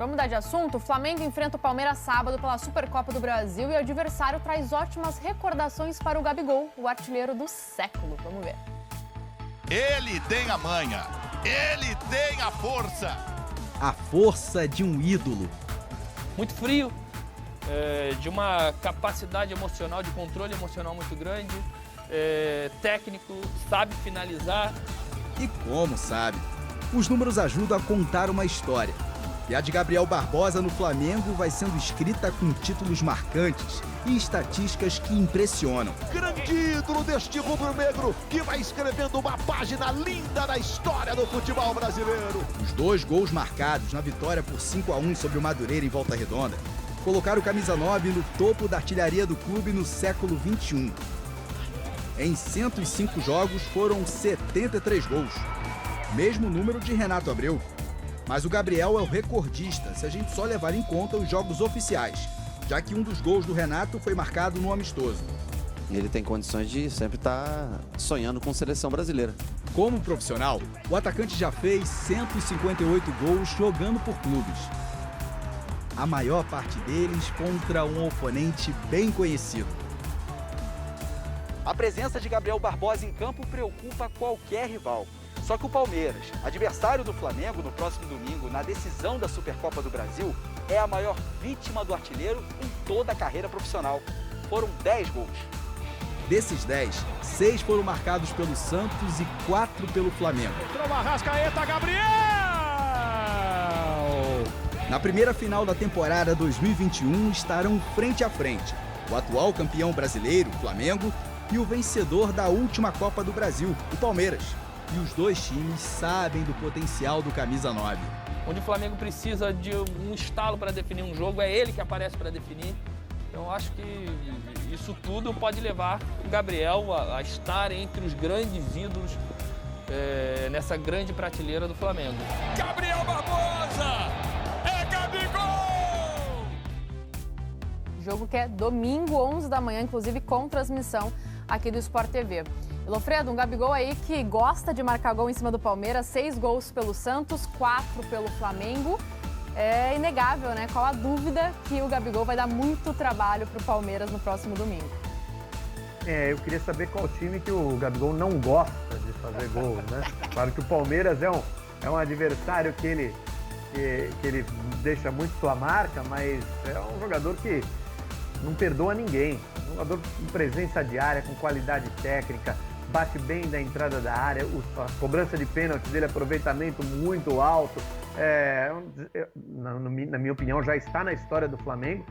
Vamos mudar de assunto? O Flamengo enfrenta o Palmeiras sábado pela Supercopa do Brasil e o adversário traz ótimas recordações para o Gabigol, o artilheiro do século. Vamos ver. Ele tem a manha, ele tem a força. A força de um ídolo. Muito frio, de uma capacidade emocional, de controle emocional muito grande, técnico, sabe finalizar. E como sabe? Os números ajudam a contar uma história. E a de Gabriel Barbosa no Flamengo vai sendo escrita com títulos marcantes e estatísticas que impressionam. Grande ídolo deste rubro-negro que vai escrevendo uma página linda na história do futebol brasileiro. Os 2 gols marcados na vitória por 5-1 sobre o Madureira em Volta Redonda colocaram o camisa 9 no topo da artilharia do clube no século XXI. Em 105 jogos foram 73 gols, mesmo número de Renato Abreu. Mas o Gabriel é o recordista, se a gente só levar em conta os jogos oficiais, já que um dos gols do Renato foi marcado no amistoso. Ele tem condições de sempre estar sonhando com seleção brasileira. Como profissional, o atacante já fez 158 gols jogando por clubes. A maior parte deles contra um oponente bem conhecido. A presença de Gabriel Barbosa em campo preocupa qualquer rival. Só que o Palmeiras, adversário do Flamengo no próximo domingo na decisão da Supercopa do Brasil, é a maior vítima do artilheiro em toda a carreira profissional. Foram 10 gols. Desses 10, 6 foram marcados pelo Santos e 4 pelo Flamengo. Entrou o Arrascaeta, Gabriel! Na primeira final da temporada 2021 estarão frente a frente o atual campeão brasileiro, o Flamengo, e o vencedor da última Copa do Brasil, o Palmeiras. E os 2 times sabem do potencial do camisa 9. Onde o Flamengo precisa de um estalo para definir um jogo, é ele que aparece para definir. Então eu acho que isso tudo pode levar o Gabriel a estar entre os grandes ídolos nessa grande prateleira do Flamengo. Gabriel Barbosa! É Gabigol! Jogo que é domingo, 11 da manhã, inclusive com transmissão aqui do Sport TV. Lofredo, um Gabigol aí que gosta de marcar gol em cima do Palmeiras, 6 gols pelo Santos, 4 pelo Flamengo. É inegável, né? Qual a dúvida que o Gabigol vai dar muito trabalho para o Palmeiras no próximo domingo? Eu queria saber qual time que o Gabigol não gosta de fazer gol, né? Claro que o Palmeiras é um adversário que ele deixa muito sua marca, mas é um jogador que não perdoa ninguém. Um jogador com presença diária, com qualidade técnica, bate bem da entrada da área, a cobrança de pênalti dele, aproveitamento muito alto. Na minha opinião, já está na história do Flamengo.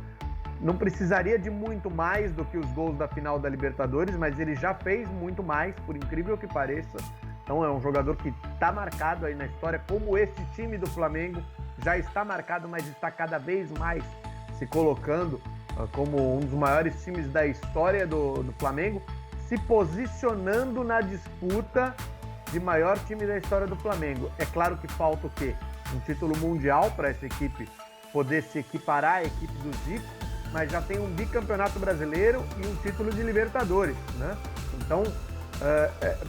Não precisaria de muito mais do que os gols da final da Libertadores, mas ele já fez muito mais, por incrível que pareça. Então é um jogador que está marcado aí na história, como este time do Flamengo já está marcado, mas está cada vez mais se colocando como um dos maiores times da história do Flamengo, se posicionando na disputa de maior time da história do Flamengo. É claro que falta o quê? Um título mundial para essa equipe poder se equiparar à equipe do Zico, mas já tem um bicampeonato brasileiro e um título de Libertadores, né? Então,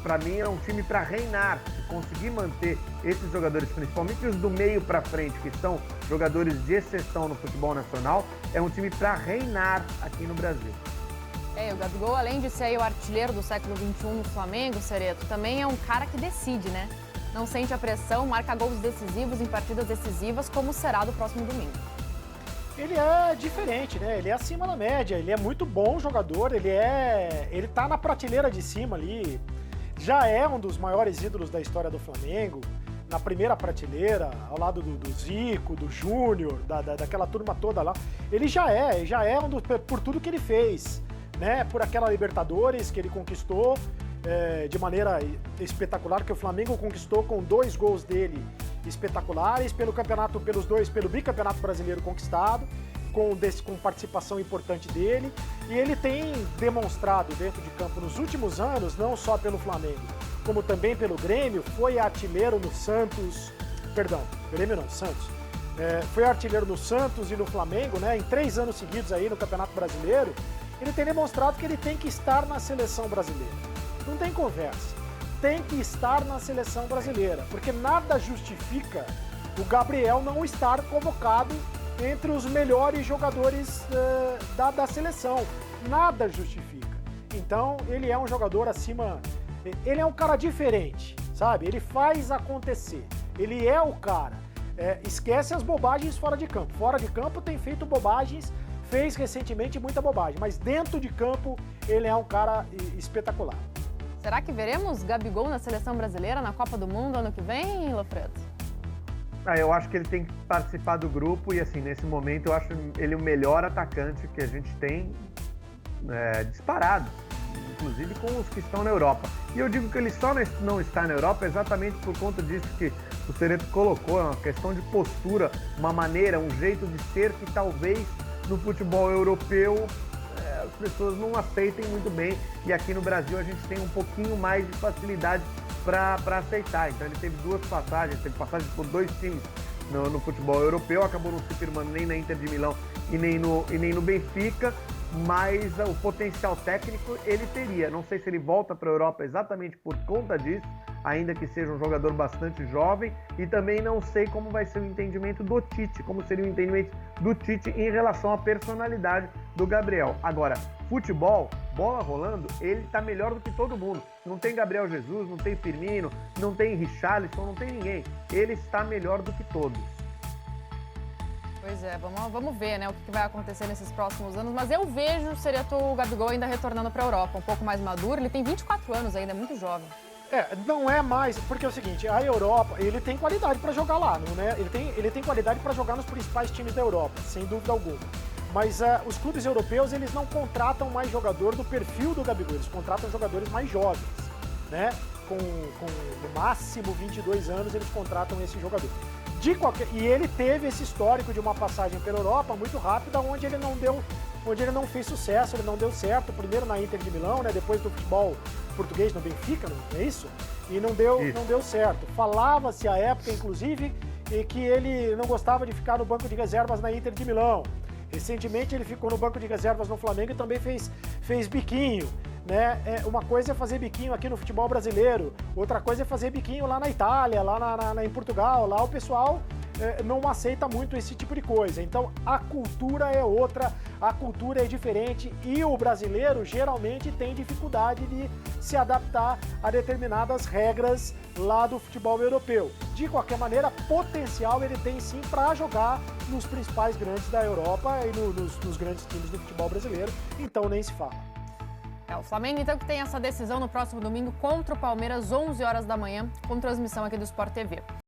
para mim é um time para reinar. Se conseguir manter esses jogadores, principalmente os do meio para frente, que são jogadores de exceção no futebol nacional, é um time para reinar aqui no Brasil. O Gabigol, além de ser o artilheiro do século XXI no Flamengo, Cereto, também é um cara que decide, né? Não sente a pressão, marca gols decisivos em partidas decisivas, como será do próximo domingo. Ele é diferente, né? Ele é acima da média, ele é muito bom jogador, ele tá na prateleira de cima ali, já é um dos maiores ídolos da história do Flamengo, na primeira prateleira, ao lado do Zico, do Júnior, daquela turma toda lá. Ele já é por tudo que ele fez, né? Por aquela Libertadores que ele conquistou de maneira espetacular, que o Flamengo conquistou com 2 gols dele espetaculares, pelo bicampeonato brasileiro conquistado, com participação importante dele, e ele tem demonstrado dentro de campo nos últimos anos, não só pelo Flamengo, como também pelo Grêmio, foi artilheiro no Santos, Santos, foi artilheiro no Santos e no Flamengo, né, em 3 anos seguidos aí no Campeonato Brasileiro. Ele tem demonstrado que ele tem que estar na seleção brasileira. Não tem conversa. Tem que estar na seleção brasileira, porque nada justifica o Gabriel não estar convocado entre os melhores jogadores da seleção. Nada justifica. Então, ele é um jogador acima... Ele é um cara diferente, sabe? Ele faz acontecer. Ele é o cara. Esquece as bobagens fora de campo. Fora de campo tem feito bobagens, fez recentemente muita bobagem, mas dentro de campo ele é um cara espetacular. Será que veremos Gabigol na seleção brasileira na Copa do Mundo ano que vem, Lofredo? Eu acho que ele tem que participar do grupo e, assim, nesse momento eu acho ele o melhor atacante que a gente tem disparado, inclusive com os que estão na Europa. E eu digo que ele só não está na Europa exatamente por conta disso que o Cereto colocou, é uma questão de postura, uma maneira, um jeito de ser que talvez no futebol europeu as pessoas não aceitem muito bem, e aqui no Brasil a gente tem um pouquinho mais de facilidade para aceitar. Então ele teve duas passagens, teve passagens por 2 times no futebol europeu, acabou não se firmando nem na Inter de Milão e nem no Benfica, mas o potencial técnico ele teria. Não sei se ele volta para a Europa exatamente por conta disso, ainda que seja um jogador bastante jovem, e também não sei como vai ser o entendimento do Tite, como seria o entendimento do Tite em relação à personalidade do Gabriel. Agora, futebol, bola rolando, ele tá melhor do que todo mundo. Não tem Gabriel Jesus, não tem Firmino, não tem Richarlison, não tem ninguém. Ele está melhor do que todos. Pois é, vamos ver, né, o que vai acontecer nesses próximos anos, mas eu vejo o Gabigol ainda retornando para a Europa, um pouco mais maduro. Ele tem 24 anos ainda, é muito jovem. Não é mais, porque é o seguinte, a Europa, ele tem qualidade para jogar lá, não é? Ele tem qualidade para jogar nos principais times da Europa, sem dúvida alguma. Mas os clubes europeus, eles não contratam mais jogador do perfil do Gabigol, eles contratam jogadores mais jovens, né? Com no máximo 22 anos, eles contratam esse jogador. E ele teve esse histórico de uma passagem pela Europa muito rápida, onde ele não fez sucesso, ele não deu certo, primeiro na Inter de Milão, né? Depois do futebol português no Benfica, não é isso? E não deu certo. Falava-se à época, inclusive, que ele não gostava de ficar no banco de reservas na Inter de Milão. Recentemente ele ficou no banco de reservas no Flamengo e também fez biquinho, né? Uma coisa é fazer biquinho aqui no futebol brasileiro, outra coisa é fazer biquinho lá na Itália, lá em Portugal. Lá o pessoal não aceita muito esse tipo de coisa. Então a cultura é outra, a cultura é diferente, e o brasileiro geralmente tem dificuldade de se adaptar a determinadas regras lá do futebol europeu. De qualquer maneira, potencial ele tem sim para jogar nos principais grandes da Europa e nos grandes times do futebol brasileiro, então nem se fala. O Flamengo, então, que tem essa decisão no próximo domingo contra o Palmeiras, 11 horas da manhã, com transmissão aqui do Sport TV.